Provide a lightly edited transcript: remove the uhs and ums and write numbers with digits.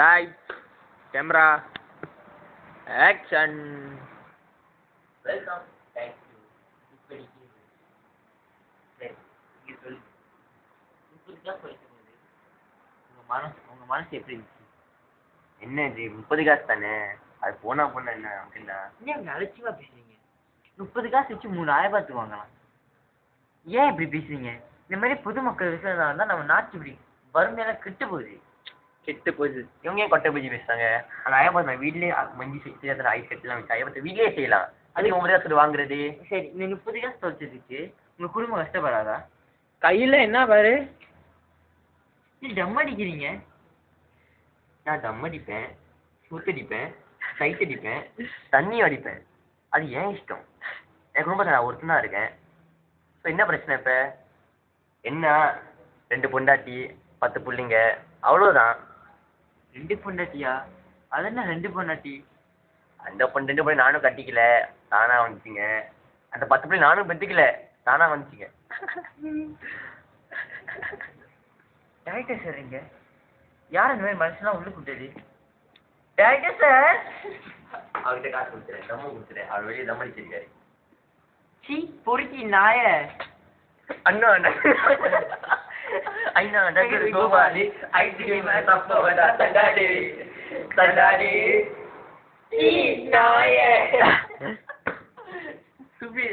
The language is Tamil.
Lights, camera, action. Welcome back to இப்படி சரி நீங்க சொல்லுங்க. இப்படிதான் சொல்லிட்டு உங்க மனசு எப்படி இருந்துச்சு? என்ன இது 30 காசு தானே, அது போனா என்ன அப்படின்னா ஏன் அலட்சியமா பேசுறீங்க? 30 காசு வச்சு 3000 ரூபாய் வாங்கலாம். ஏன் இப்படி பேசுறீங்க? இந்த மாதிரி பொதுமக்கள் விஷயம் இருந்தா நம்ம நாட்டு இப்படி வறுமையெல்லாம் கெட்டு போகுது. இவங்க ஏன் கொட்டை பஜ்ஜி பேசுறாங்க? அந்த ஐயப்பா நான் வீட்லயே மஞ்சி செய்ய ஐஸ் கட்டெல்லாம் வச்சு ஐயப்பத்தை வீட்லயே செய்யலாம். அதுக்கு 9 காசு வாங்குறது. சரி, இந்த 30 காசு தொலைச்சதுக்கு உங்க குடும்பம் கஷ்டப்படாதா? கையில என்ன பாரு? நீ டம் அடிக்கிறீங்க. நான் தம் அடிப்பேன், சுத்தடிப்பேன், சைட் அடிப்பேன், தண்ணி அடிப்பேன். அது ஏன் இஷ்டம். என் குடும்பத்தில் நான் ஒருத்தனா இருக்கேன். ஸோ என்ன பிரச்சனை இப்போ? என்ன 2 பொண்டாட்டி 10 பிள்ளைங்க அவ்வளோதான். 2 பொண்டாட்டியா? அது என்ன 2 பொண்டாட்டி? அந்த 2 பிள்ளை நானும் கட்டிக்கல, தானா வந்துச்சுங்க. அந்த 10 பிள்ளை நானும் பெற்றுக்கல, தானா வந்துச்சுங்க. டேரக்டர் சார் இங்க யார் இந்த மாதிரி மனுஷன்லாம் உள்ள கூட்டது? டேரக்டர் சார் அவர்கிட்ட காசு கொடுத்துறேன், தம்மு கொடுத்துறேன். அவர் வெளியே தம் அடிச்சிருக்காரு. சி பொறுக்கி நாய. அண்ணா ஐநா நகர் கோபாலி ஐஸ்கிரீம் தப்பவடா தண்டாடி தண்டாடி நாயே சுபி